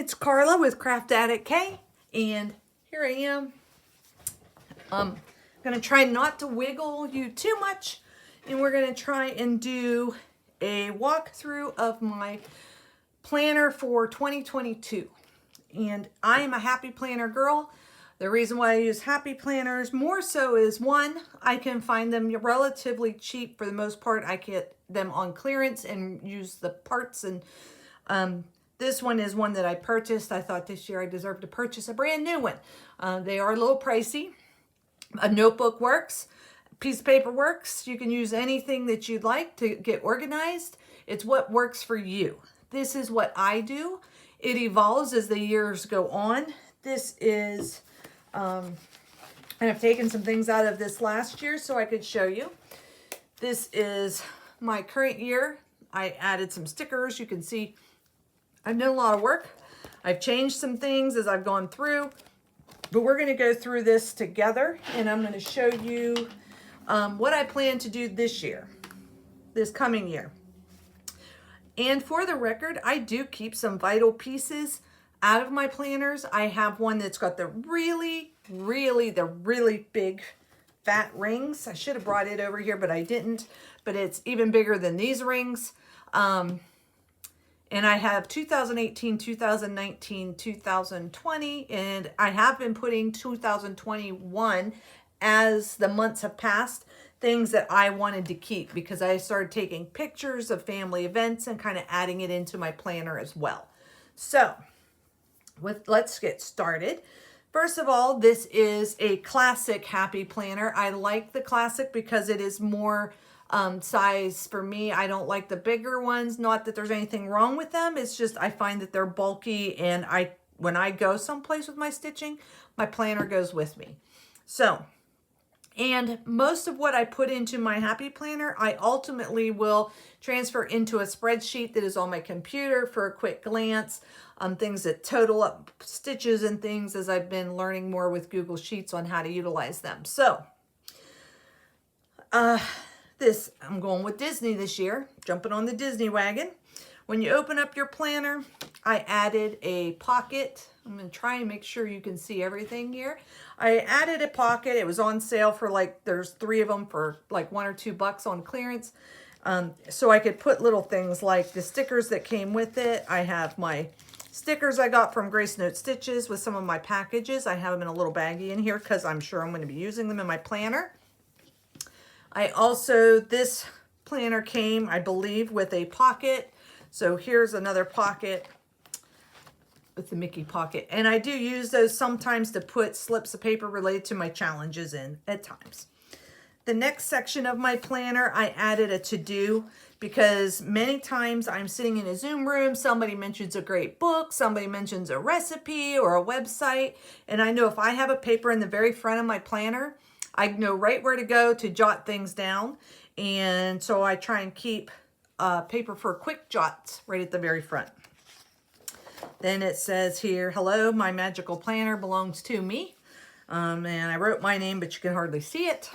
It's Carla with Craft Addict K, and here I am. I'm gonna try not to wiggle you too much, and we're gonna try and do a walkthrough of my planner for 2022. And I am a happy planner girl. The reason why I use happy planners more so is, one, I can find them relatively cheap for the most part. I get them on clearance and use the parts, and this one is one that I purchased. I thought this year I deserved to purchase a brand new one. They are a little pricey. A notebook works. A piece of paper works. You can use anything that you'd like to get organized. It's what works for you. This is what I do. It evolves as the years go on. This is, and I've taken some things out of this last year so I could show you. This is my current year. I added some stickers. You can see I've done a lot of work. I've changed some things as I've gone through, but we're going to go through this together, and I'm going to show you what I plan to do this year, this coming year. And for the record, I do keep some vital pieces out of my planners. I have one that's got the really big fat rings. I should have brought it over here, but I didn't. But it's even bigger than these rings. And I have 2018, 2019, 2020, and I have been putting 2021 as the months have passed, things that I wanted to keep because I started taking pictures of family events and kind of adding it into my planner as well. So let's get started. First of all, this is a classic happy planner. I like the classic because it is more size for me. I don't like the bigger ones. Not that there's anything wrong with them. It's just I find that they're bulky, and when I go someplace with my stitching, my planner goes with me. So, and most of what I put into my happy planner, I ultimately will transfer into a spreadsheet that is on my computer for a quick glance. Things that total up stitches and things as I've been learning more with Google Sheets on how to utilize them. So, I'm going with Disney this year, jumping on the Disney wagon. When you open up your planner, I added a pocket. I'm going to try and make sure you can see everything here. I added a pocket. It was on sale for there's 3 of them for like $1 or $2 on clearance. So I could put little things like the stickers that came with it. I have my stickers I got from Grace Note Stitches with some of my packages. I have them in a little baggie in here because I'm sure I'm going to be using them in my planner. This planner came, I believe, with a pocket. So here's another pocket with the Mickey pocket. And I do use those sometimes to put slips of paper related to my challenges in at times. The next section of my planner, I added a to-do because many times I'm sitting in a Zoom room, somebody mentions a great book, somebody mentions a recipe or a website, and I know if I have a paper in the very front of my planner, I know right where to go to jot things down. And so I try and keep paper for quick jots right at the very front. Then it says here, hello, my magical planner belongs to me. And I wrote my name, but you can hardly see it.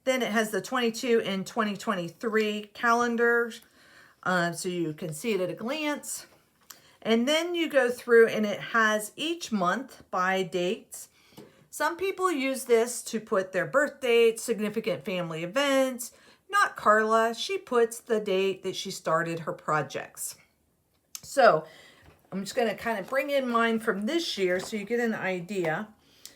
Then it has the 22 and 2023 calendars. So you can see it at a glance. And then you go through and it has each month by dates. Some people use this to put their birth dates, significant family events. Not Carla. She puts the date that she started her projects. So I'm just going to kind of bring in mine from this year so you get an idea.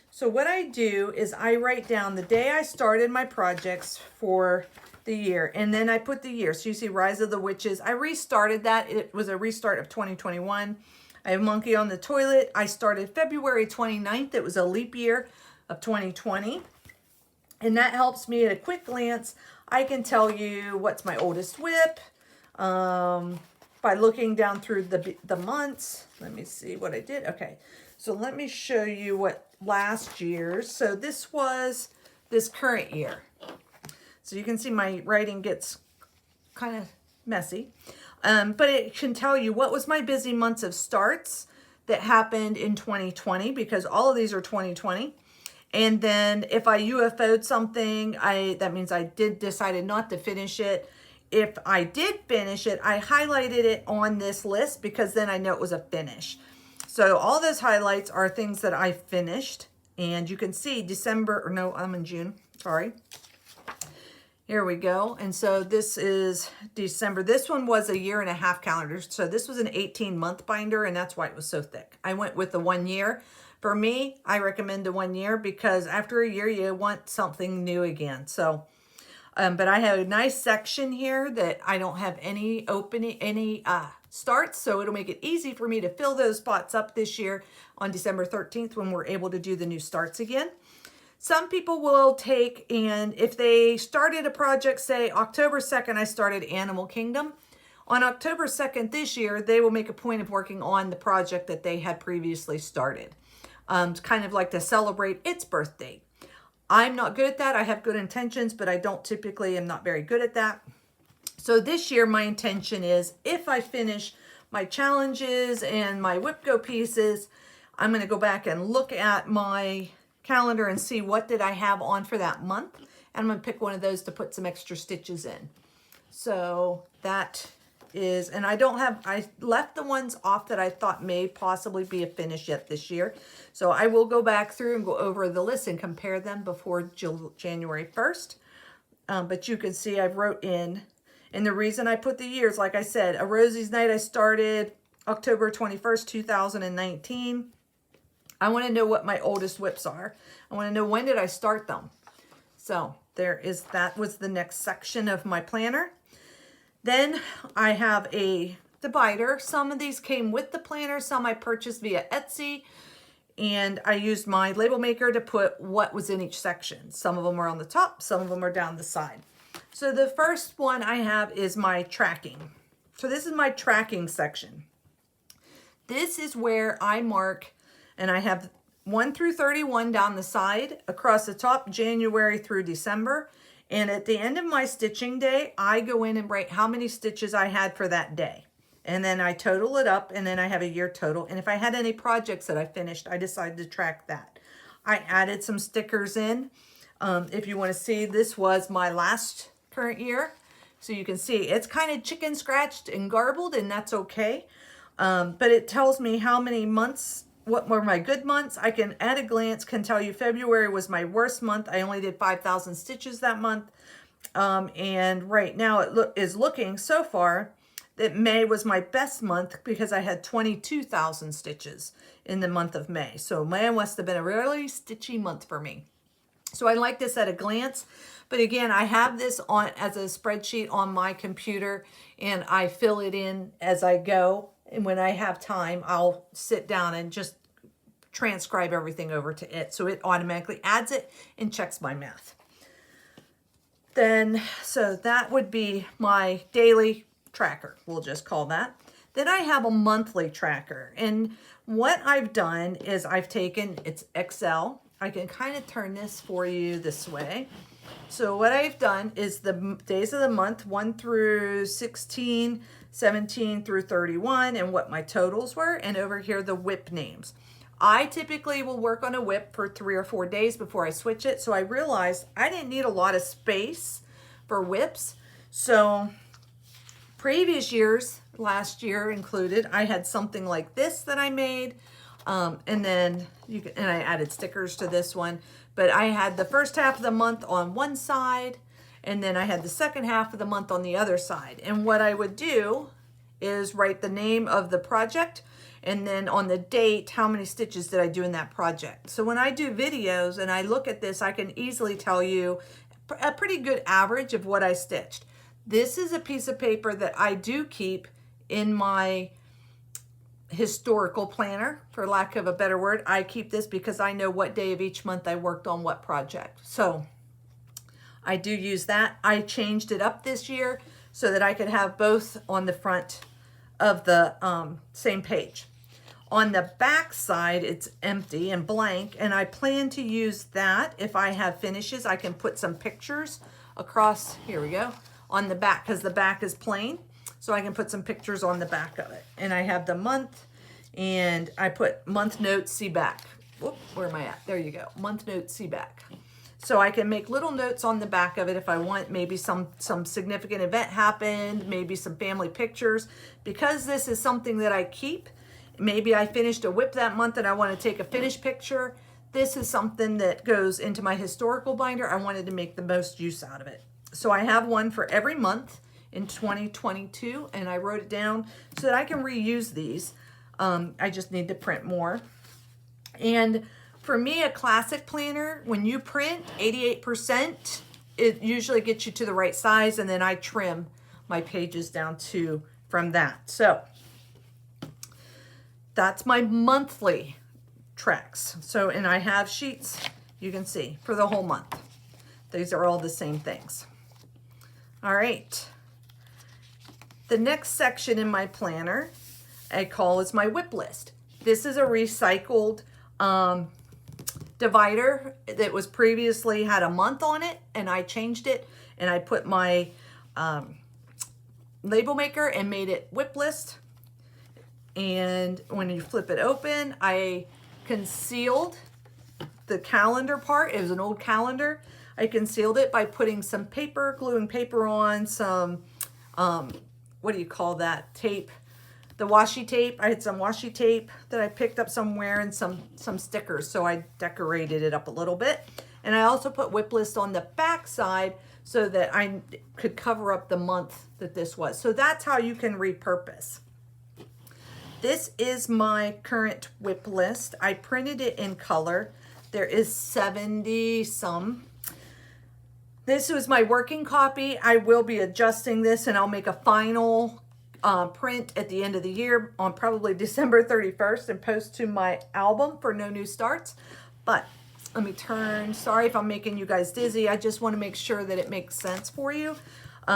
So what I do is I write down the day I started my projects for the year, and then I put the year. So you see Rise of the Witches. I restarted that. It was a restart of 2021. I have Monkey on the Toilet. I started February 29th. It was a leap year of 2020. And that helps me at a quick glance. I can tell you what's my oldest whip by looking down through the months. Let me see what I did. Okay, so let me show you what last year's. So this was this current year. So you can see my writing gets kind of messy. But it can tell you what was my busy months of starts that happened in 2020, because all of these are 2020. And then if I UFO'd something, that means I decided not to finish it. If I did finish it, I highlighted it on this list because then I know it was a finish. So all those highlights are things that I finished. And you can see December, or no, I'm in June, sorry. Here we go. And so this is December. This one was a 1.5 year calendar. So this was an 18-month binder, and that's why it was so thick. I went with the 1 year. For me, I recommend the 1 year because after a year, you want something new again. So, but I have a nice section here that I don't have any starts, so it'll make it easy for me to fill those spots up this year on December 13th when we're able to do the new starts again. Some people will take, and if they started a project, say October 2nd, I started Animal Kingdom. On October 2nd this year, they will make a point of working on the project that they had previously started. Kind of like to celebrate its birthday. I'm not good at that. I have good intentions, but I don't typically am not very good at that. So this year, my intention is if I finish my challenges and my Whip Go pieces, I'm going to go back and look at my calendar and see what did I have on for that month. And I'm going to pick one of those to put some extra stitches in. So that is, and I left the ones off that I thought may possibly be a finish yet this year. So I will go back through and go over the list and compare them before January 1st. But you can see I wrote in, and the reason I put the years, like I said, A Rosie's Night I started October 21st, 2019. I want to know what my oldest whips are. I want to know when did I start them. So that was the next section of my planner. Then I have a divider. Some of these came with the planner. Some I purchased via Etsy. And I used my label maker to put what was in each section. Some of them are on the top. Some of them are down the side. So the first one I have is my tracking. So this is my tracking section. This is where I mark, and I have 1 through 31 down the side, across the top, January through December. And at the end of my stitching day, I go in and write how many stitches I had for that day. And then I total it up, and then I have a year total. And if I had any projects that I finished, I decided to track that. I added some stickers in. If you want to see, this was my last current year. So you can see it's kind of chicken scratched and garbled, and that's okay. But it tells me how many months, what were my good months. I can, at a glance, can tell you February was my worst month. I only did 5,000 stitches that month. And right now it is looking so far that May was my best month because I had 22,000 stitches in the month of May. So May must have been a really stitchy month for me. So I like this at a glance. But again, I have this on as a spreadsheet on my computer, and I fill it in as I go. And when I have time, I'll sit down and just transcribe everything over to it. So it automatically adds it and checks my math. Then, so that would be my daily tracker. We'll just call that. Then I have a monthly tracker. And what I've done is I've taken, it's Excel. I can kind of turn this for you this way. So what I've done is the days of the month, 1 through 16, 17 through 31, and what my totals were, and over here the whip names. I typically will work on a whip for 3 or 4 days before I switch it, so I realized I didn't need a lot of space for whips. So previous years, last year included, I had something like this that I made, and then and I added stickers to this one. But I had the first half of the month on one side, and then I had the second half of the month on the other side. And what I would do is write the name of the project, and then on the date, how many stitches did I do in that project. So when I do videos and I look at this, I can easily tell you a pretty good average of what I stitched. This is a piece of paper that I do keep in my historical planner, for lack of a better word. I keep this because I know what day of each month I worked on what project. So I do use that. I changed it up this year so that I could have both on the front of the same page. On the back side, it's empty and blank, and I plan to use that. If I have finishes, I can put some pictures across, here we go, on the back, because the back is plain. So I can put some pictures on the back of it. And I have the month, and I put month note, see back. Whoop, where am I at? There you go, month note, see back. So I can make little notes on the back of it if I want. Maybe some significant event happened, maybe some family pictures. Because this is something that I keep, Maybe I finished a WIP that month and I want to take a finished picture. This is something that goes into my historical binder. I wanted to make the most use out of it. So I have one for every month in 2022, and I wrote it down so that I can reuse these. I just need to print more. And for me, a classic planner, when you print 88%, it usually gets you to the right size, and then I trim my pages down to from that. So that's my monthly tracks. So, and I have sheets, you can see, for the whole month. These are all the same things. All right. The next section in my planner I call is my WIP list. This is a recycled divider that was previously had a month on it, and I changed it and I put my label maker and made it WIP list. And when you flip it open, I concealed the calendar part. It was an old calendar. I concealed it by putting some paper, gluing paper on, some, what do you call that, tape, the washi tape. I had some washi tape that I picked up somewhere and some stickers, so I decorated it up a little bit. And I also put WIP list on the back side so that I could cover up the month that this was. So that's how you can repurpose. This is my current WIP list. I printed it in color. There is 70 some. This was my working copy. I will be adjusting this, and I'll make a final print at the end of the year on probably December 31st and post to my album for No New Starts. But let me turn, sorry if I'm making you guys dizzy. I just want to make sure that it makes sense for you.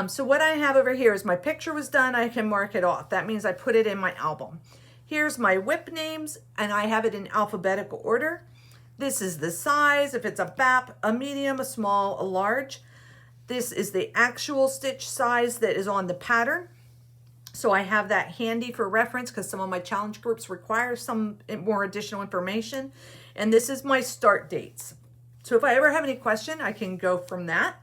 So what I have over here is my picture was done. I can mark it off. That means I put it in my album. Here's my WIP names, and I have it in alphabetical order. This is the size, if it's a BAP, a medium, a small, a large. This is the actual stitch size that is on the pattern. So I have that handy for reference because some of my challenge groups require some more additional information. And this is my start dates. So if I ever have any question, I can go from that.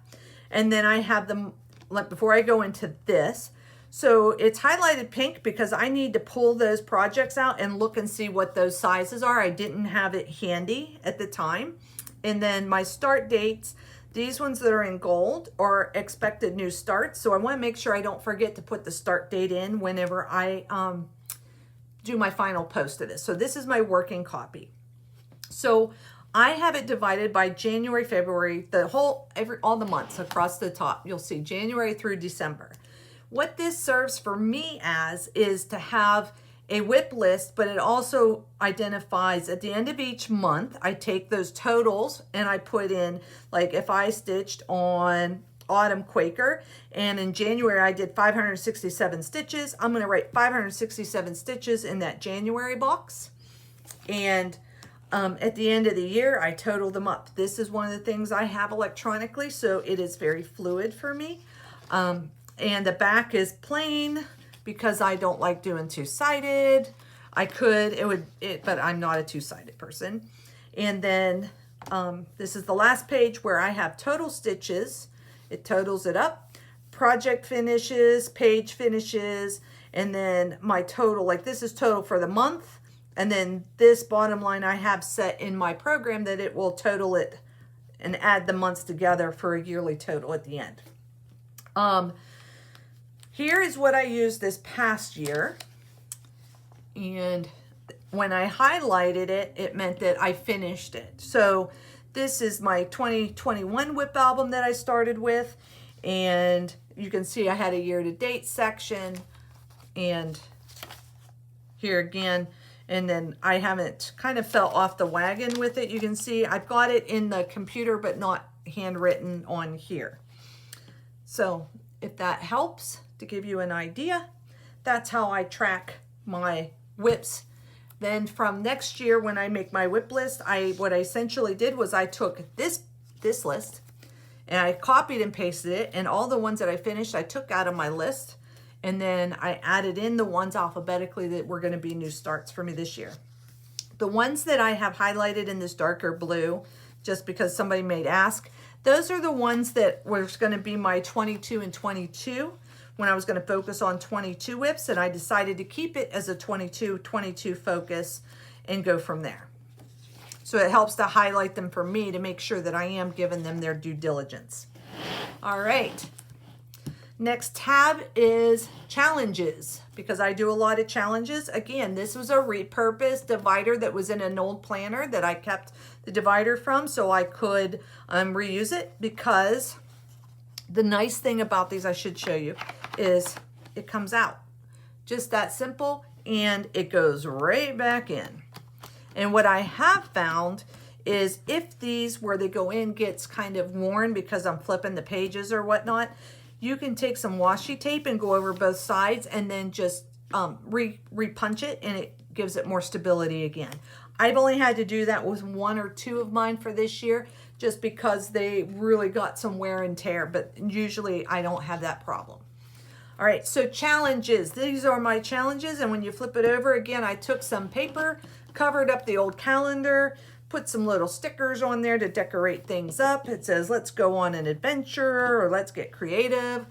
And then I have them, like before I go into this, so it's highlighted pink because I need to pull those projects out and look and see what those sizes are. I didn't have it handy at the time. And then my start dates, these ones that are in gold are expected new starts. So I want to make sure I don't forget to put the start date in whenever I do my final post of this. So this is my working copy. So I have it divided by January, February, all the months across the top. You'll see January through December. What this serves for me as is to have a WIP list, but it also identifies at the end of each month, I take those totals and I put in, like if I stitched on Autumn Quaker and in January I did 567 stitches, I'm going to write 567 stitches in that January box. And at the end of the year, I total them up. This is one of the things I have electronically, so it is very fluid for me. And the back is plain because I don't like doing two-sided. I could, but I'm not a two-sided person. And then this is the last page where I have total stitches. It totals it up. Project finishes, page finishes, and then my total, like this is total for the month. And then this bottom line I have set in my program that it will total it and add the months together for a yearly total at the end. Here is what I used this past year. And when I highlighted it, it meant that I finished it. So this is my 2021 WIP album that I started with. And you can see I had a year-to-date section. And here again, and then I haven't kind of fell off the wagon with it. You can see I've got it in the computer, but not handwritten on here. So if that helps to give you an idea, that's how I track my WIPs. Then from next year when I make my WIP list, what I essentially did was I took this list and I copied and pasted it, and all the ones that I finished I took out of my list, and then I added in the ones alphabetically that were going to be new starts for me this year. The ones that I have highlighted in this darker blue, just because somebody may ask, those are the ones that were going to be my 22 and 22 when I was going to focus on 22 whips, and I decided to keep it as a 22 focus and go from there. So it helps to highlight them for me to make sure that I am giving them their due diligence. All right. Next tab is challenges, because I do a lot of challenges. Again, this was a repurposed divider that was in an old planner that I kept the divider from so I could reuse it, because the nice thing about these, I should show you, is it comes out. Just that simple, and it goes right back in. And what I have found is if these, where they go in, gets kind of worn because I'm flipping the pages or whatnot, you can take some washi tape and go over both sides and then just re-punch it, and it gives it more stability again. I've only had to do that with 1 or 2 of mine for this year, just because they really got some wear and tear, but usually I don't have that problem. All right, so challenges. These are my challenges, and when you flip it over, again, I took some paper, covered up the old calendar, put some little stickers on there to decorate things up. It says, let's go on an adventure, or let's get creative.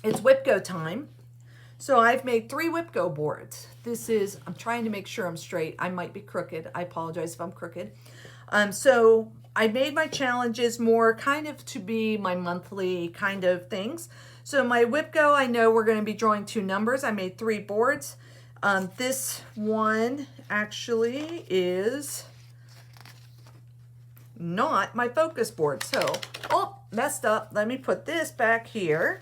It's WIPGO time. So I've made 3 WIPGO boards. This is, I'm trying to make sure I'm straight. I might be crooked. I apologize if I'm crooked. So I made my challenges more kind of to be my monthly kind of things. So my WIPGO, I know we're going to be drawing 2 numbers. I made 3 boards. This one actually is not my focus board. So, oh, messed up. Let me put this back here.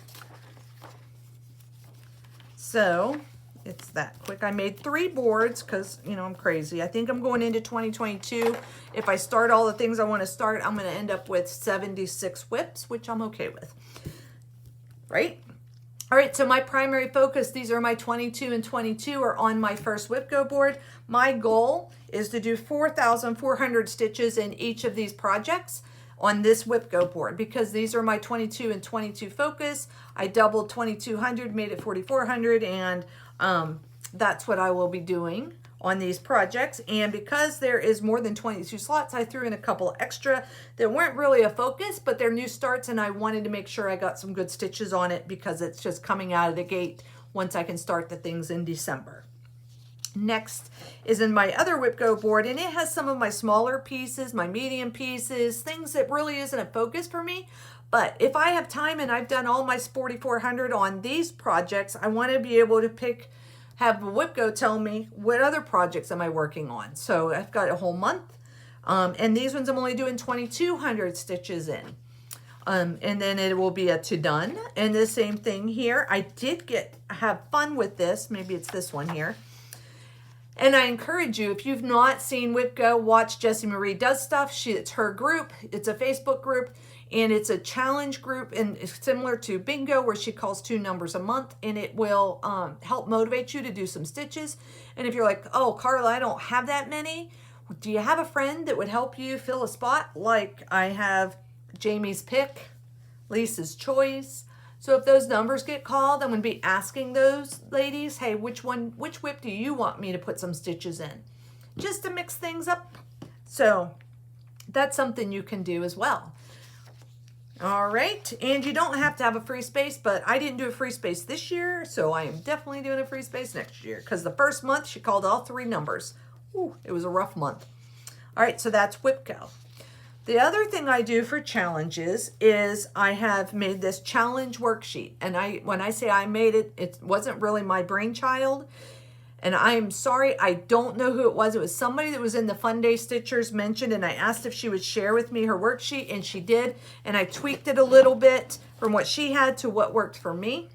So it's that quick. I made 3 boards because, you know, I'm crazy. I think I'm going into 2022. If I start all the things I want to start, I'm going to end up with 76 whips, which I'm okay with. Right? All right, so my primary focus, these are my 22 and 22 are on my first WIPGO board. My goal is to do 4,400 stitches in each of these projects on this WIPGO board, because these are my 22 and 22 focus. I doubled 2,200, made it 4,400, and that's what I will be doing on these projects. And because there is more than 22 slots, I threw in a couple extra that weren't really a focus, but they're new starts, and I wanted to make sure I got some good stitches on it because it's just coming out of the gate once I can start the things in December. Next is in my other WIPGO board, and it has some of my smaller pieces, my medium pieces, things that really isn't a focus for me. But if I have time and I've done all my 4,400 on these projects, I want to be able to have WIPGO tell me what other projects am I working on. So I've got a whole month, and these ones I'm only doing 2,200 stitches in. And then it will be a to done. And the same thing here. I did have fun with this. Maybe it's this one here. And I encourage you, if you've not seen WIPGO, watch Jessie Marie Does Stuff. It's her group. It's a Facebook group, and it's a challenge group, and it's similar to Bingo, where she calls 2 numbers a month, and it will help motivate you to do some stitches. And if you're like, oh, Carla, I don't have that many, do you have a friend that would help you fill a spot? Like I have Jamie's Pick, Lisa's Choice. So if those numbers get called, I'm going to be asking those ladies, hey, which whip do you want me to put some stitches in? Just to mix things up. So that's something you can do as well. All right, and you don't have to have a free space, but I didn't do a free space this year, so I am definitely doing a free space next year, because the first month she called all 3 numbers. Ooh, it was a rough month. All right, so that's WIPGO. The other thing I do for challenges is I have made this challenge worksheet. And when I say I made it, it wasn't really my brainchild. And I am sorry, I don't know who it was. It was somebody that was in the Fun Day Stitchers mentioned, and I asked if she would share with me her worksheet, and she did. And I tweaked it a little bit from what she had to what worked for me.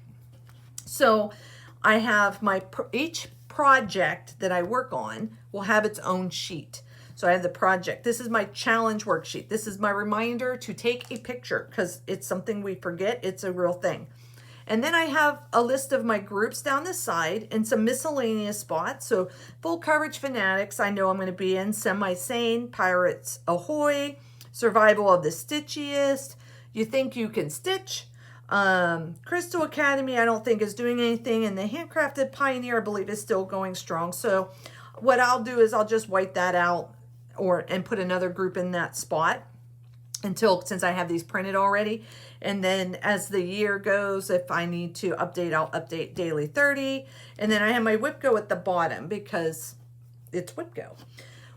So I have each project that I work on will have its own sheet. So I have the project. This is my challenge worksheet. This is my reminder to take a picture, because it's something we forget. It's a real thing. And then I have a list of my groups down the side and some miscellaneous spots. So Full Coverage Fanatics, I know I'm going to be in. Semi-Sane, Pirates Ahoy, Survival of the Stitchiest, You Think You Can Stitch, Crystal Academy I don't think is doing anything, and the Handcrafted Pioneer I believe is still going strong. So what I'll do is I'll just wipe that out and put another group in that spot. since I have these printed already. And then as the year goes, if I need to update, I'll update daily 30. And then I have my WIPGO at the bottom because it's WIPGO.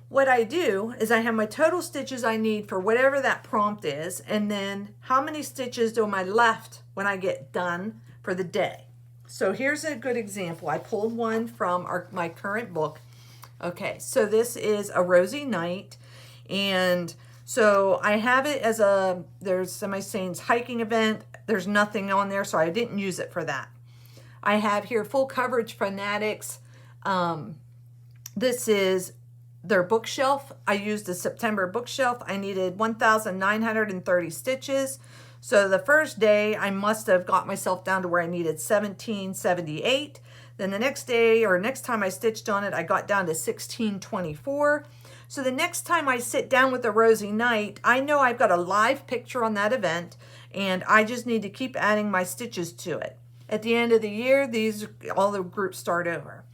What I do is I have my total stitches I need for whatever that prompt is, and then how many stitches do I left when I get done for the day. So here's a good example. I pulled one from my current book. Okay, so this is A Rosy Night, and so I have it as there's Semi Saints hiking event. There's nothing on there, so I didn't use it for that. I have here Full Coverage Fanatics. This is their bookshelf. I used a September bookshelf. I needed 1,930 stitches. So the first day I must have got myself down to where I needed 1778. Then the next day or next time I stitched on it, I got down to 1624. So the next time I sit down with A Rosy Night, I know I've got a live picture on that event and I just need to keep adding my stitches to it. At the end of the year, all the groups start over.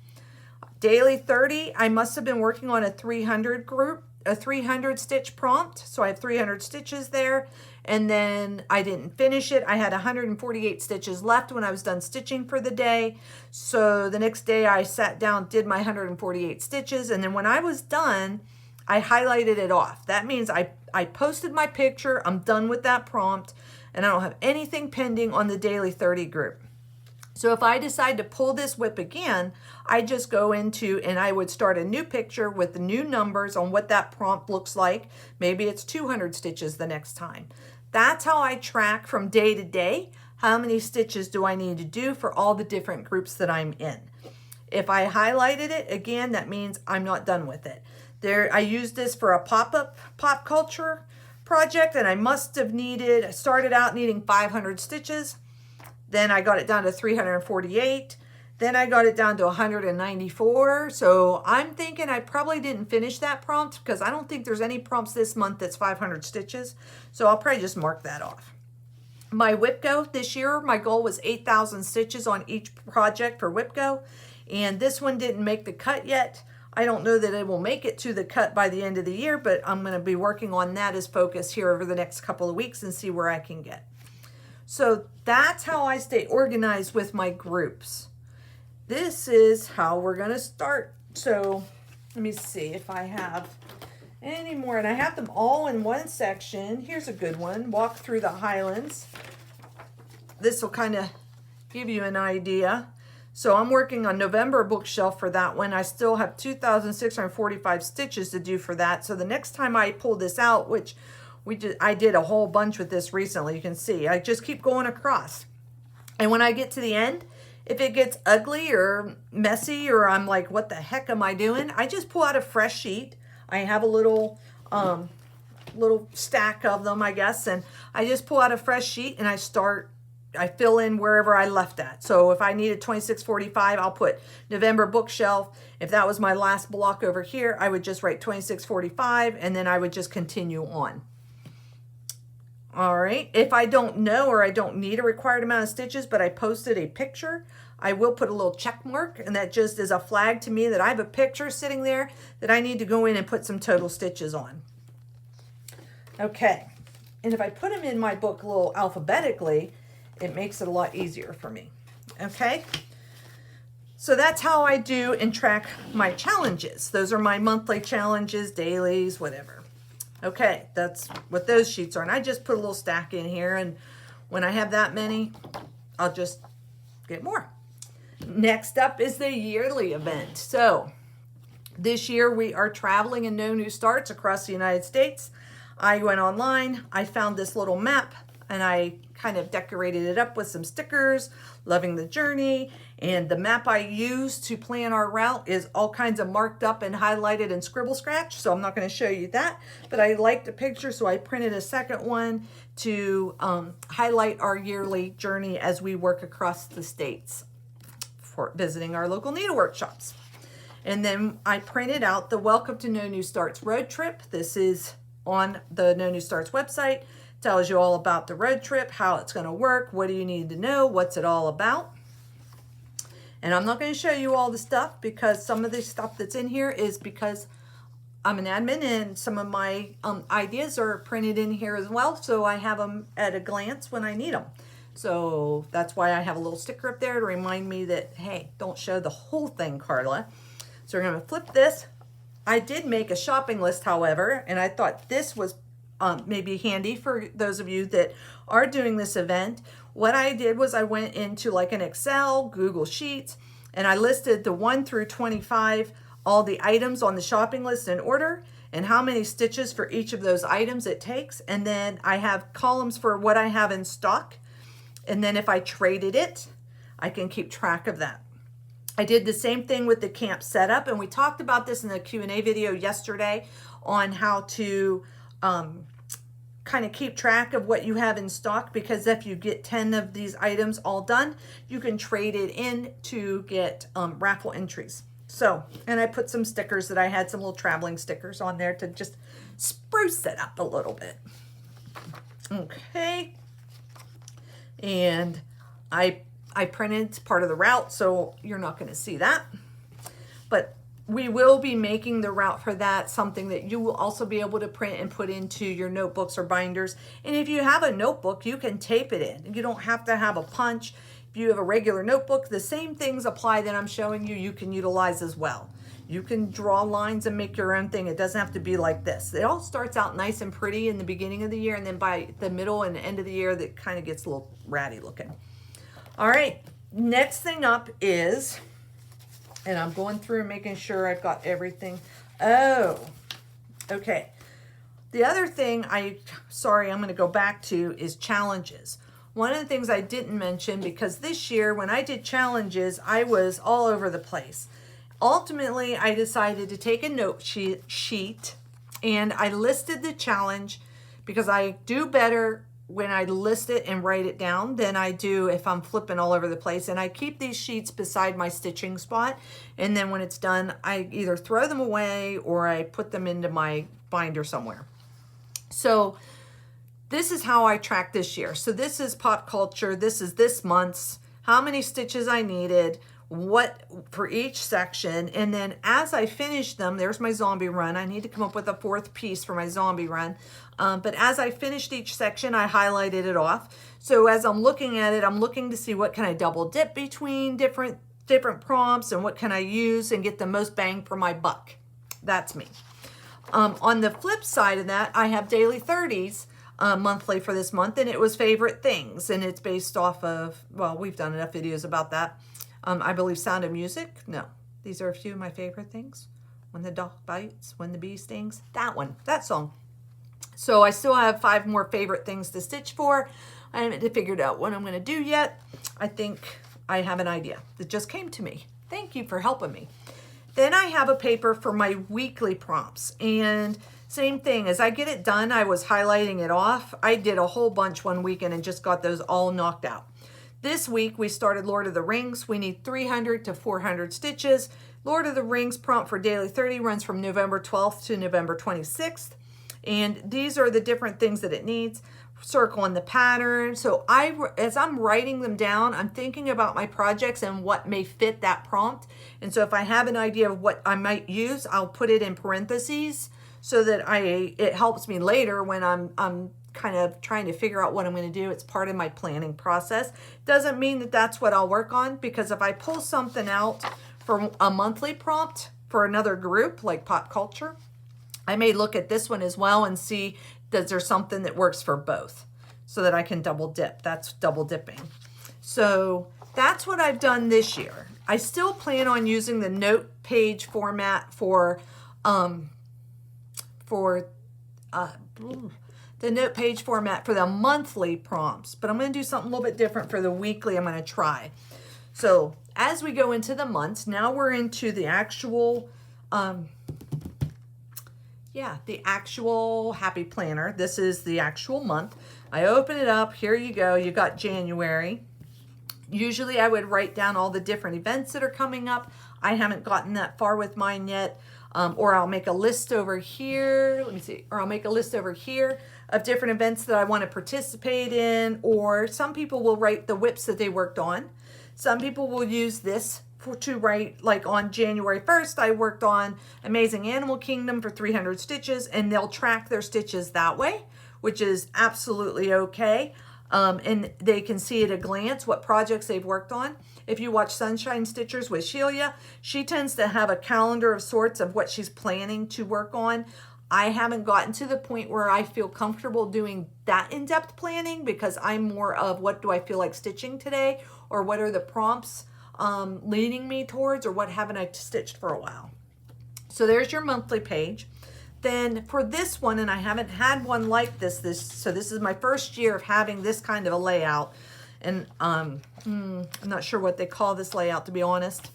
Daily 30, I must have been working on a 300 group, a 300 stitch prompt. So I have 300 stitches there. And then I didn't finish it. I had 148 stitches left when I was done stitching for the day. So the next day I sat down, did my 148 stitches. And then when I was done, I highlighted it off. That means I posted my picture. I'm done with that prompt. And I don't have anything pending on the daily 30 group. So if I decide to pull this WIP again, I just go into and I would start a new picture with the new numbers on what that prompt looks like. Maybe it's 200 stitches the next time. That's how I track from day to day. How many stitches do I need to do for all the different groups that I'm in? If I highlighted it, again, that means I'm not done with it. I used this for a pop-up pop culture project, and I started out needing 500 stitches. Then I got it down to 348. Then I got it down to 194. So I'm thinking I probably didn't finish that prompt because I don't think there's any prompts this month that's 500 stitches. So I'll probably just mark that off. My WIPGO this year, my goal was 8,000 stitches on each project for WIPGO. And this one didn't make the cut yet. I don't know that it will make it to the cut by the end of the year, but I'm going to be working on that as focus here over the next couple of weeks and see where I can get. So that's how I stay organized with my groups. This is how we're going to start. So let me see if I have any more. And I have them all in one section. Here's a good one. Walk Through the Highlands. This will kind of give you an idea. So I'm working on November bookshelf for that one. I still have 2,645 stitches to do for that. So the next time I pull this out, which I did a whole bunch with this recently. You can see I just keep going across. And when I get to the end, if it gets ugly or messy or I'm like, what the heck am I doing? I just pull out a fresh sheet. I have a little stack of them, I guess. And I just pull out a fresh sheet and I fill in wherever I left at. So if I needed 2645, I'll put November bookshelf. If that was my last block over here, I would just write 2645 and then I would just continue on. All right, if I don't know or I don't need a required amount of stitches, but I posted a picture, I will put a little check mark, and that just is a flag to me that I have a picture sitting there that I need to go in and put some total stitches on. Okay, and if I put them in my book a little alphabetically, it makes it a lot easier for me. Okay, so that's how I do and track my challenges. Those are my monthly challenges, dailies, whatever. Okay, that's what those sheets are. And I just put a little stack in here. And when I have that many, I'll just get more. Next up is the yearly event. So this year we are traveling in No New Starts across the United States. I went online. I found this little map and I kind of decorated it up with some stickers, loving the journey. And the map I use to plan our route is all kinds of marked up and highlighted and scribble scratch. So I'm not going to show you that, but I liked the picture. So I printed a second one to highlight our yearly journey as we work across the states for visiting our local needlework shops. And then I printed out the Welcome to No New Starts road trip. This is on the No New Starts website. Tells you all about the road trip, how it's going to work, what do you need to know, what's it all about. And I'm not going to show you all the stuff because some of the stuff that's in here is because I'm an admin, and some of my ideas are printed in here as well, so I have them at a glance when I need them. So that's why I have a little sticker up there to remind me that, hey, don't show the whole thing, Carla. So we're going to flip this. I did make a shopping list, however, and I thought this was maybe handy for those of you that are doing this event. What I did was I went into like an Excel, Google Sheets, and I listed the 1 through 25, all the items on the shopping list in order, and how many stitches for each of those items it takes. And then I have columns for what I have in stock. And then if I traded it, I can keep track of that. I did the same thing with the camp setup, and we talked about this in the Q&A video yesterday on how to kind of keep track of what you have in stock, because if you get 10 of these items all done, you can trade it in to get raffle entries. So, and I put some stickers that I had, some little traveling stickers on there to just spruce it up a little bit. Okay. And I printed part of the route, so you're not going to see that. But we will be making the route for that something that you will also be able to print and put into your notebooks or binders. And if you have a notebook, you can tape it in. You don't have to have a punch. If you have a regular notebook, the same things apply that I'm showing you, you can utilize as well. You can draw lines and make your own thing. It doesn't have to be like this. It all starts out nice and pretty in the beginning of the year, and then by the middle and end of the year, that kind of gets a little ratty looking. All right, next thing up is, and I'm going through and making sure I've got everything. Oh, okay. The other thing I'm going to go back to is challenges. One of the things I didn't mention, because this year when I did challenges, I was all over the place. Ultimately, I decided to take a note sheet and I listed the challenge, because I do better when I list it and write it down than I do if I'm flipping all over the place. And I keep these sheets beside my stitching spot, and then when it's done, I either throw them away or I put them into my binder somewhere. So this is how I track this year. So this is pop culture. This is this month's, how many stitches I needed, what for each section. And then as I finish them, there's my zombie run. I need to come up with a 4th piece for my zombie run. But as I finished each section, I highlighted it off. So as I'm looking at it, I'm looking to see what can I double dip between different prompts, and what can I use and get the most bang for my buck. That's me. On the flip side of that, I have daily 30s monthly for this month, and it was favorite things, and it's based off of, well, we've done enough videos about that. I believe Sound of Music. No, these are a few of my favorite things. When the dog bites, when the bee stings. That song. So I still have 5 more favorite things to stitch for. I haven't figured out what I'm going to do yet. I think I have an idea that just came to me. Thank you for helping me. Then I have a paper for my weekly prompts. And same thing, as I get it done, I was highlighting it off. I did a whole bunch one weekend and just got those all knocked out. This week we started Lord of the Rings. We need 300 to 400 stitches. Lord of the Rings prompt for daily 30 runs from November 12th to November 26th. And these are the different things that it needs. Circle in the pattern. So as I'm writing them down, I'm thinking about my projects and what may fit that prompt. And so if I have an idea of what I might use, I'll put it in parentheses so that it helps me later when I'm kind of trying to figure out what I'm going to do. It's part of my planning process. Doesn't mean that that's what I'll work on, because if I pull something out for a monthly prompt for another group like pop culture, I may look at this one as well and see, does there something that works for both, so that I can double dip. That's double dipping. So that's what I've done this year. I still plan on using the note page format for the note page format for the monthly prompts, but I'm going to do something a little bit different for the weekly. I'm going to try. So as we go into the months, now we're into the actual, the actual Happy Planner. This is the actual month. I open it up. Here you go. You got January. Usually I would write down all the different events that are coming up. I haven't gotten that far with mine yet. Or I'll make a list over here. Let me see. Or I'll make a list over here of different events that I want to participate in. Or some people will write the whips that they worked on. Some people will use this to write, like on January 1st, I worked on Amazing Animal Kingdom for 300 stitches, and they'll track their stitches that way, which is absolutely okay. And they can see at a glance what projects they've worked on. If you watch Sunshine Stitchers with Sheila, she tends to have a calendar of sorts of what she's planning to work on. I haven't gotten to the point where I feel comfortable doing that in-depth planning, because I'm more of what do I feel like stitching today, or what are the prompts leading me towards, or what haven't I stitched for a while. So there's your monthly page. Then for this one, and I haven't had one like this, so this is my first year of having this kind of a layout, and I'm not sure what they call this layout, to be honest.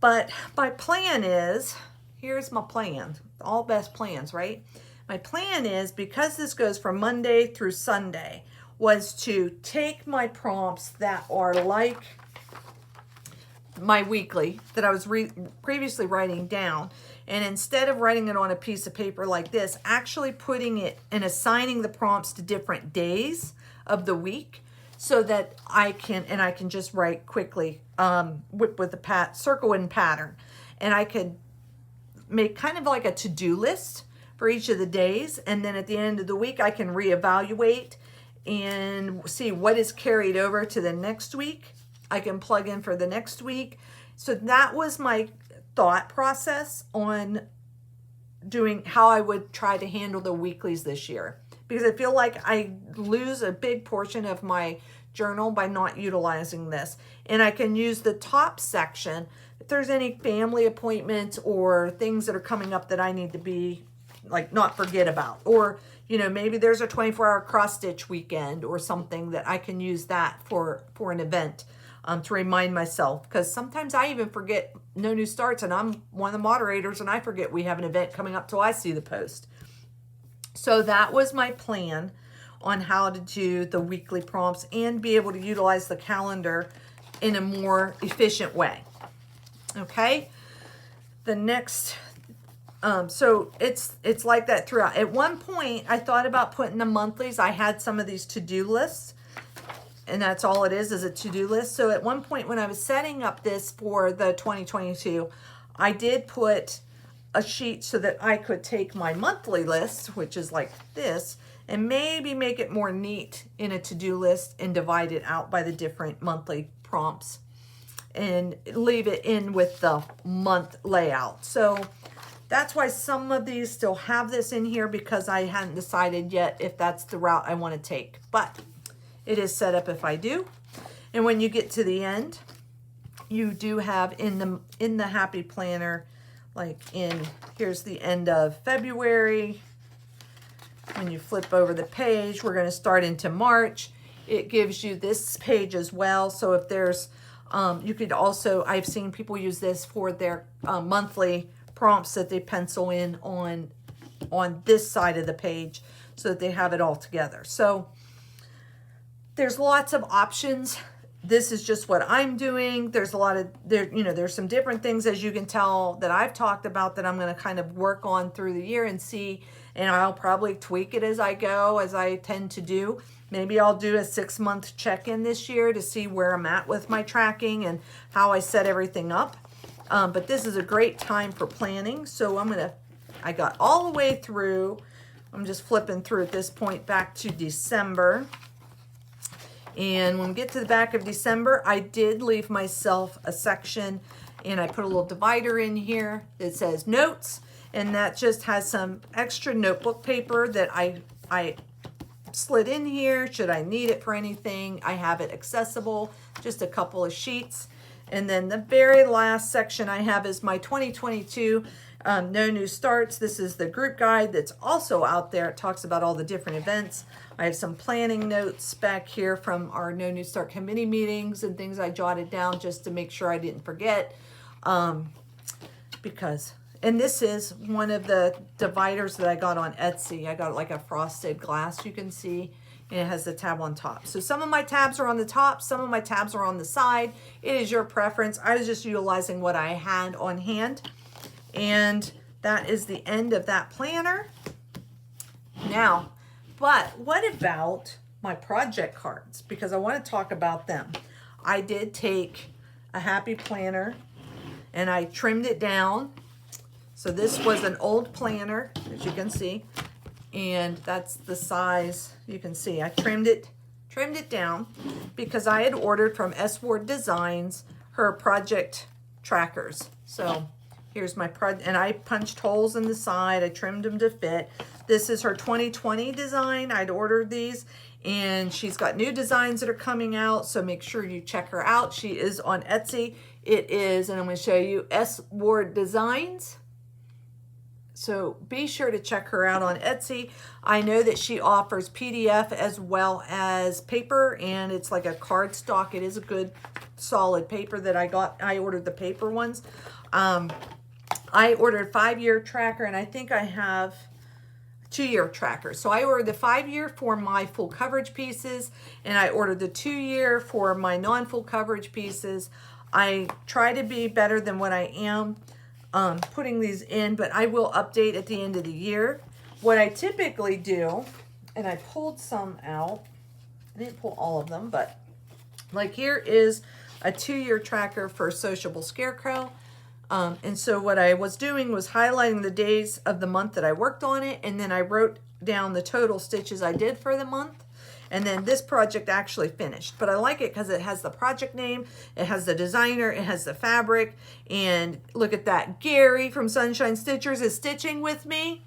But my plan is, here's my plan, all best plans, right? My plan is, because this goes from Monday through Sunday, was to take my prompts that are like my weekly that I was previously writing down, and instead of writing it on a piece of paper like this, actually putting it and assigning the prompts to different days of the week, so that I can just write quickly with the circle and pattern, and I could make kind of like a to-do list for each of the days, and then at the end of the week I can reevaluate and see what is carried over to the next week. I can plug in for the next week. So that was my thought process on doing how I would try to handle the weeklies this year, because I feel like I lose a big portion of my journal by not utilizing this. And I can use the top section if there's any family appointments or things that are coming up that I need to be like not forget about, or maybe there's a 24-hour cross stitch weekend or something that I can use that for an event. To remind myself, because sometimes I even forget No New Starts, and I'm one of the moderators, and I forget we have an event coming up till I see the post. So that was my plan on how to do the weekly prompts and be able to utilize the calendar in a more efficient way. Okay, the next, so it's like that throughout. At one point, I thought about putting the monthlies. I had some of these to-do lists, and that's all it is a to-do list. So at one point when I was setting up this for the 2022, I did put a sheet so that I could take my monthly list, which is like this, and maybe make it more neat in a to-do list and divide it out by the different monthly prompts and leave it in with the month layout. So that's why some of these still have this in here, because I hadn't decided yet if that's the route I want to take. But it is set up if I do. And when you get to the end, you do have in the Happy Planner, like here's the end of February. When you flip over the page, we're going to start into March. It gives you this page as well. So if there's, you could also, I've seen people use this for their monthly prompts that they pencil in on this side of the page so that they have it all together. So there's lots of options. This is just what I'm doing. There's a lot of, there's some different things, as you can tell, that I've talked about that I'm going to kind of work on through the year and see, and I'll probably tweak it as I go, as I tend to do. Maybe I'll do a 6-month check-in this year to see where I'm at with my tracking and how I set everything up. But this is a great time for planning. So I got all the way through. I'm just flipping through at this point back to December. And when we get to the back of December, I did leave myself a section, and I put a little divider in here that says notes, and that just has some extra notebook paper that I slid in here should I need it for anything. I have it accessible, just a couple of sheets. And then the very last section I have is my 2022 No New Starts. This is the group guide that's also out there. It talks about all the different events. I have some planning notes back here from our No New Start committee meetings and things I jotted down just to make sure I didn't forget. And this is one of the dividers that I got on Etsy. I got like a frosted glass, you can see, and it has the tab on top. So some of my tabs are on the top, some of my tabs are on the side. It is your preference. I was just utilizing what I had on hand. And that is the end of that planner. Now, but what about my project cards? Because I want to talk about them. I did take a Happy Planner, and I trimmed it down. So this was an old planner, as you can see, and that's the size. You can see I trimmed it down because I had ordered from S. Ward Designs her project trackers. So here's my and I punched holes in the side. I trimmed them to fit. This is her 2020 design. I'd ordered these, and she's got new designs that are coming out, so make sure you check her out. She is on Etsy. It is, and I'm going to show you, S. Ward Designs. So be sure to check her out on Etsy. I know that she offers PDF as well as paper, and it's like a cardstock. It is a good solid paper that I got. I ordered the paper ones. I ordered 5-year tracker, and I think I have 2-year tracker. So I ordered the 5-year for my full coverage pieces, and I ordered the 2-year for my non-full coverage pieces. I try to be better than what I am putting these in, but I will update at the end of the year. What I typically do, and I pulled some out, I didn't pull all of them, but like here is a 2-year tracker for Sociable Scarecrow. And so what I was doing was highlighting the days of the month that I worked on it, and then I wrote down the total stitches I did for the month. And then this project actually finished. But I like it because it has the project name, it has the designer, it has the fabric, and look at that. Gary from Sunshine Stitchers is stitching with me.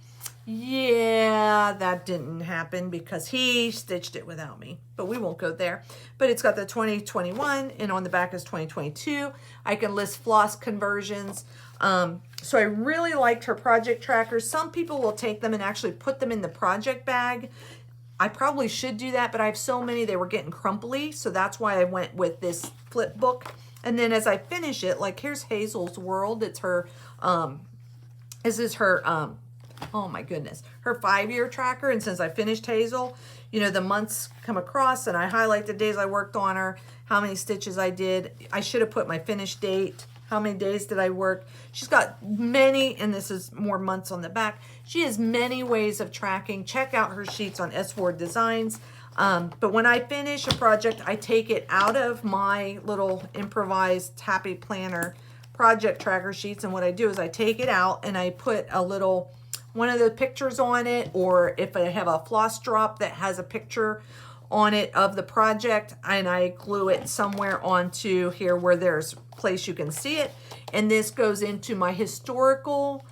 Yeah, that didn't happen because he stitched it without me, but we won't go there. But it's got the 2021, and on the back is 2022. I can list floss conversions. So I really liked her project trackers. Some people will take them and actually put them in the project bag. I probably should do that, but I have so many, they were getting crumply, so that's why I went with this flip book. And then as I finish it, like here's Hazel's World. It's her, this is her, oh my goodness, her 5-year tracker. And since I finished Hazel, you know, the months come across, and I highlight the days I worked on her, how many stitches I did. I should have put my finish date. How many days did I work? She's got many, and this is more months on the back. She has many ways of tracking. Check out her sheets on S. Ward Designs. But when I finish a project, I take it out of my little improvised Happy Planner project tracker sheets, and what I do is I take it out and I put a little, one of the pictures on it, or if I have a floss drop that has a picture on it of the project, and I glue it somewhere onto here where there's place you can see it. And this goes into my historical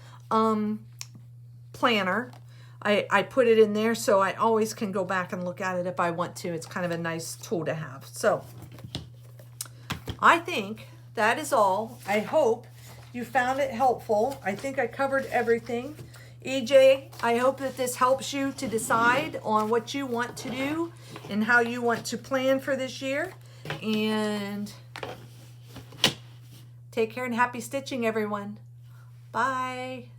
planner. I put it in there so I always can go back and look at it if I want to. It's kind of a nice tool to have. So I think that is all. I hope you found it helpful. I think I covered everything. EJ, I hope that this helps you to decide on what you want to do and how you want to plan for this year. And take care and happy stitching, everyone. Bye.